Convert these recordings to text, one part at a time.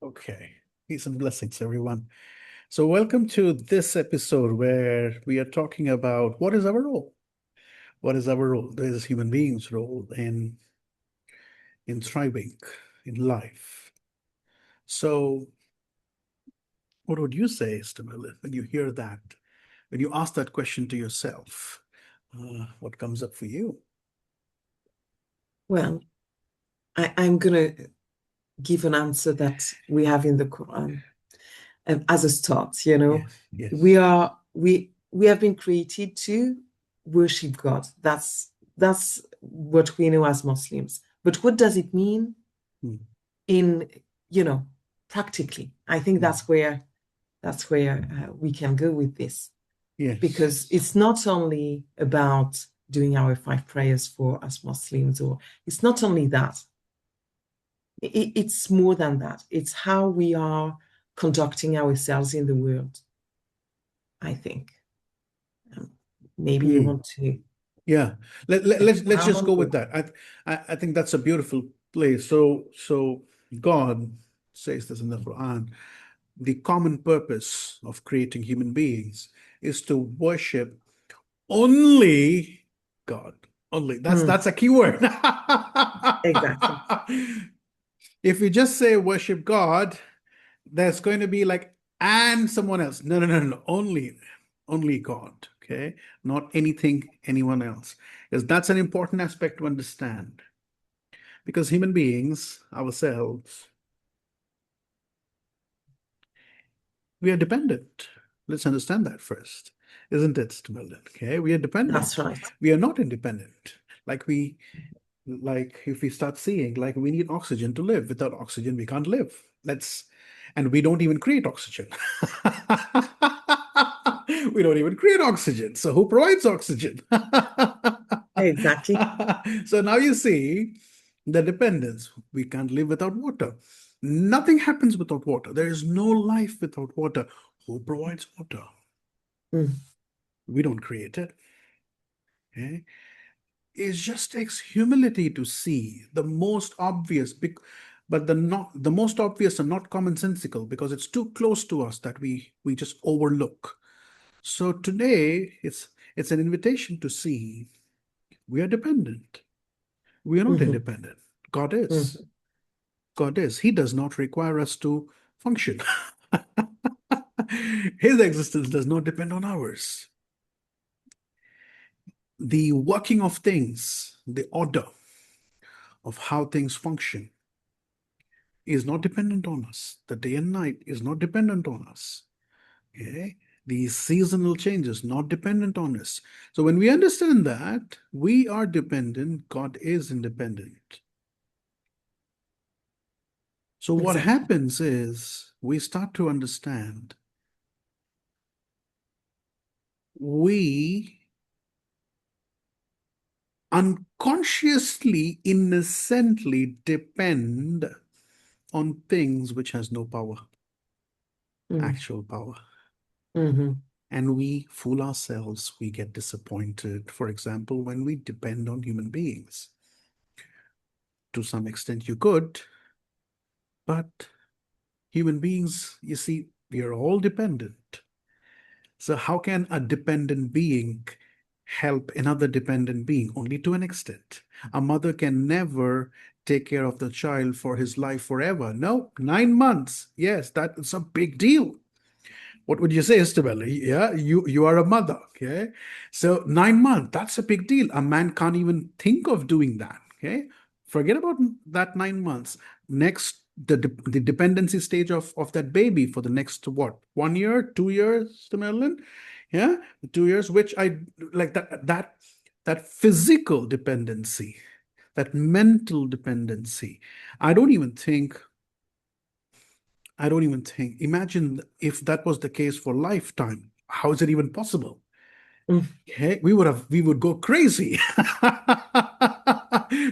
Okay. Peace and blessings, everyone. So, welcome to this episode where we are talking about what is our role? What is our role? There is human beings' role in thriving in life. So, what would you say, Stamila, when you hear that? When you ask that question to yourself, what comes up for you? Well, I'm going to give an answer that we have in the Quran as a start. Yes, We yes. are we have been created to worship God. That's what we know as Muslims. But what does it mean Mm, in, you know, practically? I think mm. that's where we can go with this, Yes. because it's not only about doing our five prayers for us Muslims, or it's not only that. It's more than that. It's how we are conducting ourselves in the world, I think. Um, Maybe you Mm, want to yeah. Let's expound just on go with it. that. I think that's a beautiful place. So God says this in the Quran. The common purpose of creating human beings is to worship only God. Only. That's Mm, a key word. exactly. If we just say worship God, there's going to be like and someone else. No, no, no, no. Only God. Okay, not anything, anyone else. Because that's an important aspect to understand. Because human beings, ourselves, we are dependent. Let's understand that first, isn't it, Stimulant? Okay, we are That's dependent. right. We are not independent. Like if we start seeing, like we need oxygen to live. Without oxygen, we can't live. And we don't even create oxygen. We don't even create oxygen. So who provides oxygen? Exactly. So now you see the dependence. We can't live without water. Nothing happens without water. There is no life without water. Who provides water? Mm, We don't create it. Okay? It just takes humility to see the most obvious, but the most obvious and not commonsensical because it's too close to us that we just overlook. So today it's an invitation to see we are dependent. We are not mhm, independent. God is. mhm. God is. He does not require us to function. His existence does not depend on ours. The working of things, the order of how things function, is not dependent on us. The day and night is not dependent on us. Okay? These seasonal changes not dependent on us. So when we understand that we are dependent, God is independent. So what Exactly. happens is we start to understand we unconsciously, innocently depend on things which has no power, Mm, actual power. mhm. And we fool ourselves, we get disappointed. For example, when we depend on human beings, to some extent you could, but human beings, you see, we are all dependent. So, how can a dependent being help another dependent being? Only to an extent. A mother can never take care of the child for his life forever. No, 9 months. Yes, that's a big deal. What would you say, Isabella? Yeah, you are a mother. Okay, so 9 months. That's a big deal. A man can't even think of doing that. Okay, forget about that 9 months. Next, the dependency stage of that baby for the next what 1 year, 2 years, to Madeline. Yeah, 2 years, which I like that physical dependency, that mental dependency. I don't even think I don't even think. Imagine if that was the case for lifetime. How is it even possible? Mm. Okay, we would go crazy.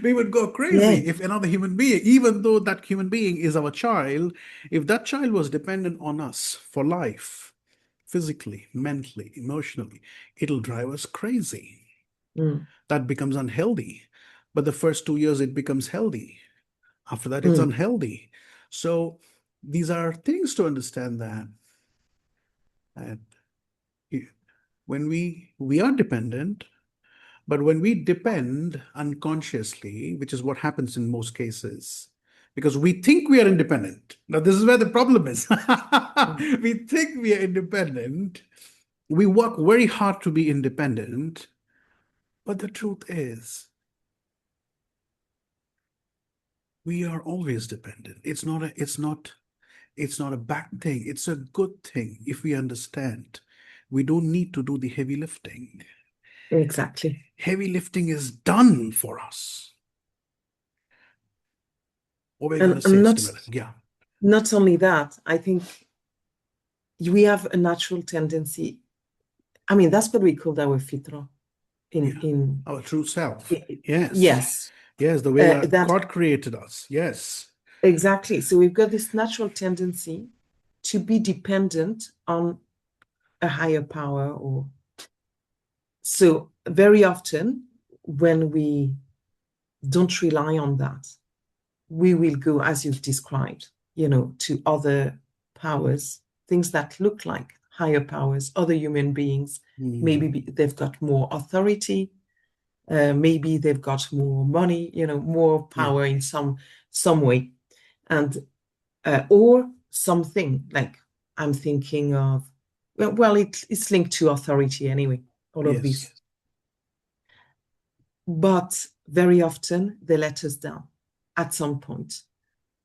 We would go Yeah. crazy if another human being, even though that human being is our child, if that child was dependent on us for life, physically, mentally, emotionally, it'll drive us crazy. Mm, That becomes unhealthy. But the first 2 years, it becomes healthy. After that, it's mm, unhealthy. So these are things to understand that. And when we are dependent, but when we depend unconsciously, which is what happens in most cases, because we think we are independent. Now, this is where the problem is. We think we are independent. We work very hard to be independent. But the truth is, we are always dependent. It's not a bad thing. It's a good thing if we understand. We don't need to do the heavy lifting. Exactly. Heavy lifting is done for us. What were you going to say, And Stimela? Yeah. not only that, I think we have a natural tendency. I mean, that's what we call our fitra in Our true self. I- Yes. yes, Yes, the way that that God created us. Yes. exactly. So we've got this natural tendency to be dependent on a higher power, or so very often when we don't rely on that, we will go, as you've described, to other powers, things that look like higher powers, other human beings. Maybe they've got more authority, maybe they've got more money, more power in some way, and or something like I'm thinking of. Well, it's linked to authority anyway. All of these, but very often they let us down at some point.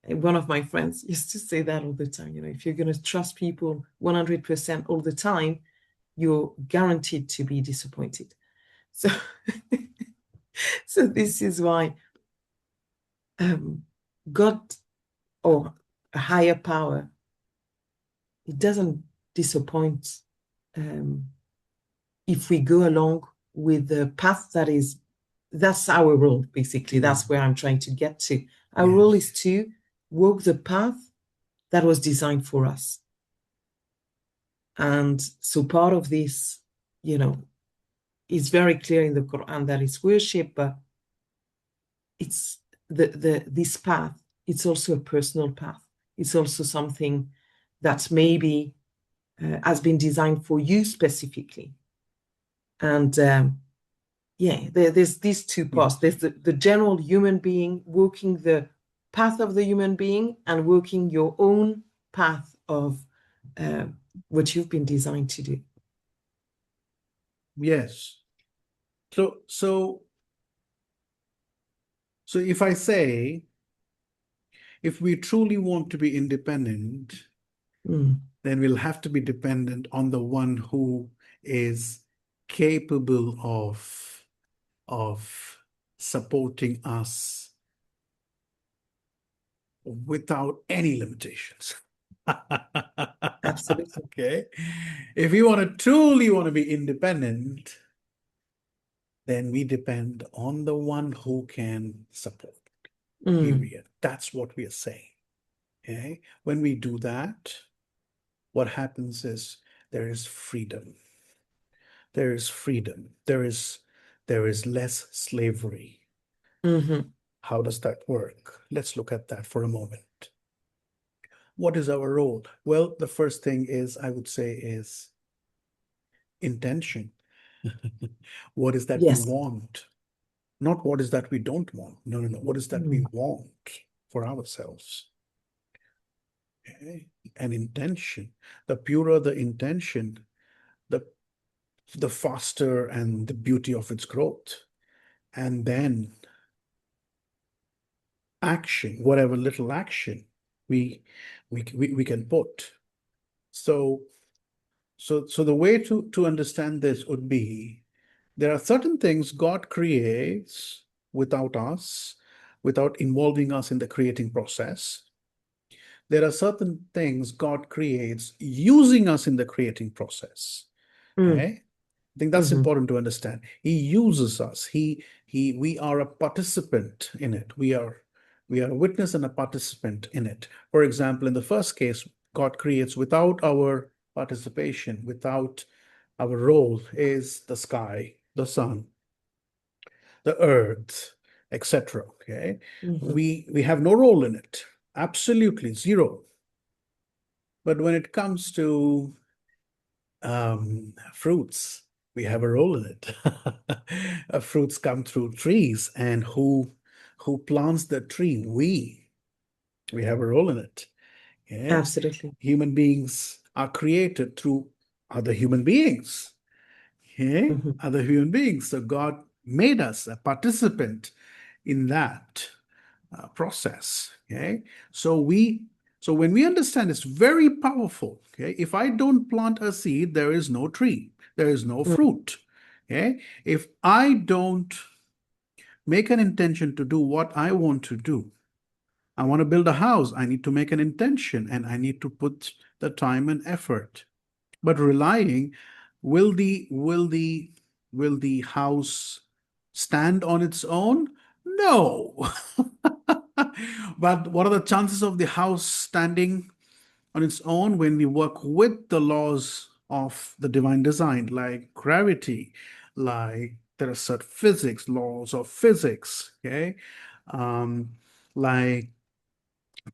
One of my friends used to say that all the time. If you're going to trust people 100% all the time, you're guaranteed to be disappointed. So, so this is why God, or a higher power, it doesn't disappoint if we go along with the path that's our role, basically. That's where I'm trying to get to. Our role is to walk the path that was designed for us. And so part of this, is very clear in the Quran that it's worship, but it's this path, it's also a personal path. It's also something that maybe has been designed for you specifically. And there's these two parts. There's the general human being walking the path of the human being and walking your own path of what you've been designed to do. Yes. So if I say, if we truly want to be independent, then we'll have to be dependent on the one who is capable of supporting us without any limitations. Absolutely. Okay. If we truly want to be independent, then we depend on the one who can support. Period. That's what we are saying. Okay. When we do that, what happens is there is freedom. There is freedom. There is less slavery. How does that work? Let's look at that for a moment. What is our role? Well, the first thing is, I would say, is intention. What is that we want? Not what is that we don't want. No. What is that we want for ourselves? Okay. An intention. The purer the intention, the faster and the beauty of its growth. And then action, whatever little action we can put. So the way to understand this would be, there are certain things God creates without us, without involving us in the creating process. There are certain things God creates using us in the creating process. Okay? I think that's important to understand. He uses us. We are a participant in it. We are a witness and a participant in it. For example, in the first case, God creates without our participation, without our role, is the sky, the sun, the earth, etc. Okay, we have no role in it. Absolutely zero. But when it comes to fruits, we have a role in it. Fruits come through trees, and who plants the tree? We have a role in it. Yeah. Absolutely. Human beings are created through other human beings. Okay? Mhm. Other human beings. So God made us a participant in that process. Okay. So when we understand, it's very powerful. Okay. If I don't plant a seed, there is no tree, there is no Mm. fruit. Okay. If I don't make an intention to do what I want to do, I want to build a house, I need to make an intention and I need to put the time and effort. But relying, will the house stand on its own? No. But what are the chances of the house standing on its own when we work with the laws of the divine design, like gravity, like there are certain physics, laws of physics, okay? Um, like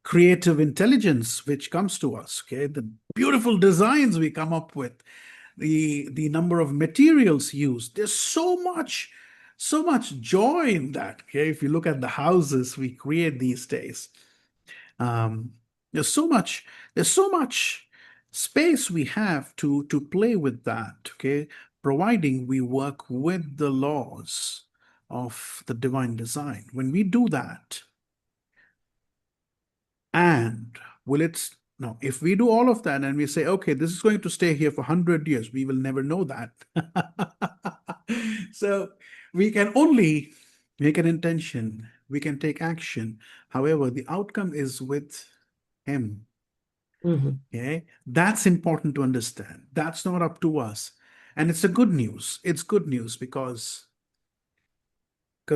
creative intelligence which comes to us, okay? The beautiful designs we come up with, the number of materials used. There's so much joy in that. Okay, if you look at the houses we create these days, um, there's so much there's so much space we have to play with that. Okay, providing we work with the laws of the divine design. When we do that, and will it no, if we do all of that and we say, okay, this is going to stay here for 100 years, we will never know that. So we can only make an intention, we can take action. However, the outcome is with Him. Mhm. Okay, that's important to understand. That's not up to us. And it's a good news. It's good news because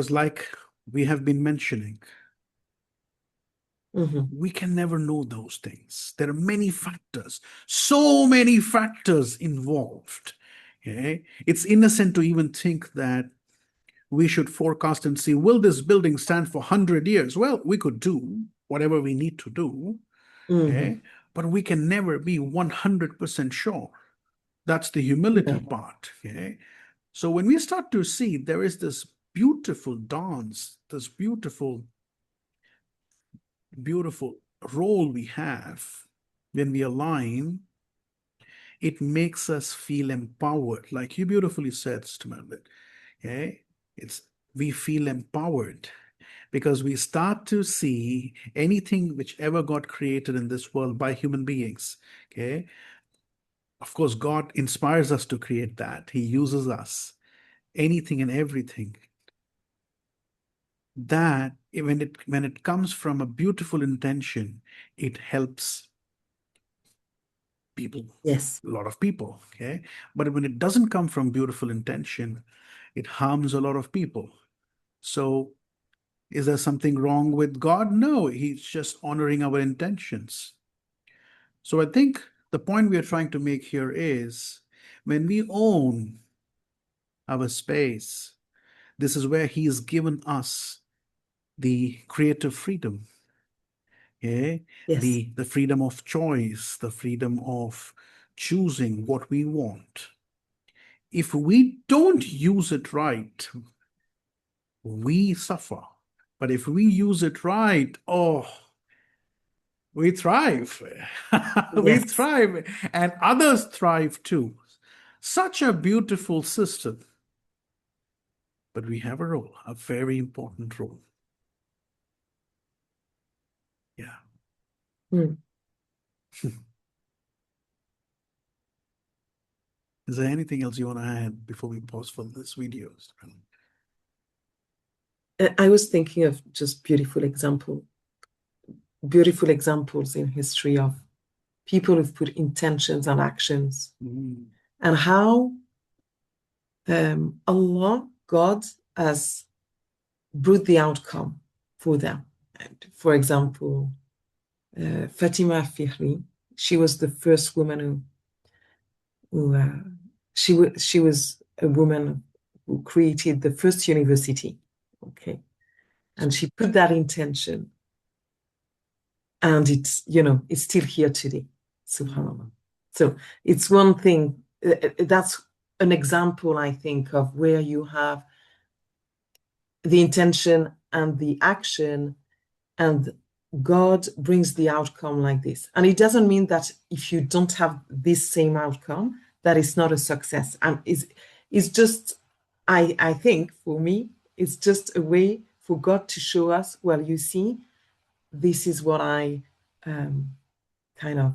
like we have been mentioning, Mhm. we can never know those things. There are many factors, so many factors involved. Okay? It's innocent to even think that we should forecast and see, will this building stand for 100 years? Well, we could do whatever we need to do, okay? Mhm. But we can never be 100% sure. That's the humility No. part, okay? So when we start to see there is this beautiful dance, this beautiful role we have when we align, it makes us feel empowered. Like you beautifully said, Stamel, okay? It's we feel empowered because we start to see anything which ever got created in this world by human beings. Okay. Of course, God inspires us to create that. He uses us, anything and everything. That when it comes from a beautiful intention, it helps people, Yes. a lot of people. Okay. But when it doesn't come from beautiful intention, it harms a lot of people. So is there something wrong with God? No, He's just honoring our intentions. So I think the point we are trying to make here is when we own our space, this is where He has given us the creative freedom, okay? Yes. The freedom of choice, the freedom of choosing what we want. If we don't use it right, we suffer. But if we use it right, oh, we thrive. We Yes. thrive, and others thrive too. Such a beautiful system. But we have a role, a very important role. Yeah. Mm. Is there anything else you want to add before we pause for this video? I was thinking of just beautiful examples in history of people who've put intentions and actions, Mm. and how Allah, God, has brought the outcome for them. And for example, Fatima Fihri, she was the first woman she was a woman who created the first university. Okay, and she put that intention, and it's still here today. Subhanallah. So it's one thing, that's an example, I think, of where you have the intention and the action, and God brings the outcome like this. And it doesn't mean that if you don't have this same outcome, that it's not a success. And it's just, I think for me, it's just a way for God to show us, well, you see, this is what I kind of,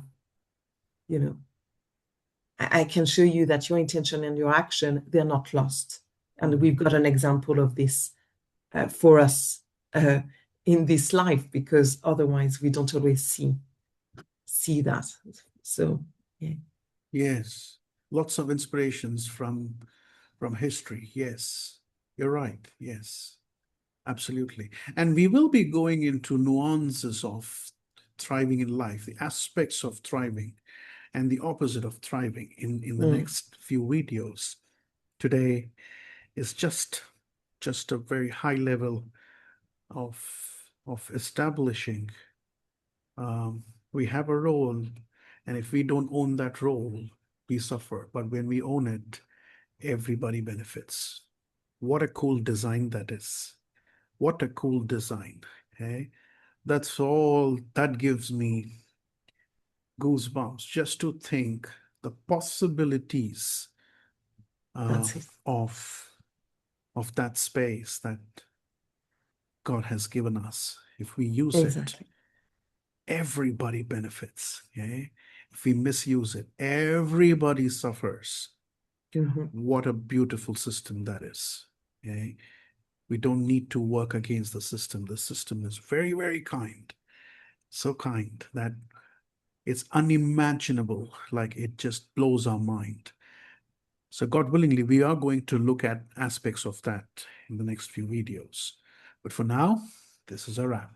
I can show you that your intention and your action, they're not lost. And we've got an example of this for us in this life, because otherwise we don't always see that. So yeah. Yes, lots of inspirations from history. Yes, you're right. Yes, absolutely. And we will be going into nuances of thriving in life, the aspects of thriving and the opposite of thriving in the next few videos. Today is just a very high level of establishing we have a role, and if we don't own that role, we suffer. But when we own it, everybody benefits. What a cool design that is. What a cool design. Okay. That's all that gives me goosebumps just to think the possibilities That's it. of that space that God has given us. If we use Exactly. it, everybody benefits. Okay? If we misuse it, everybody suffers. What a beautiful system that is. Okay? We don't need to work against the system. The system is very, very kind. So kind that it's unimaginable. Like it just blows our mind. So God willingly, we are going to look at aspects of that in the next few videos. But for now, this is a wrap.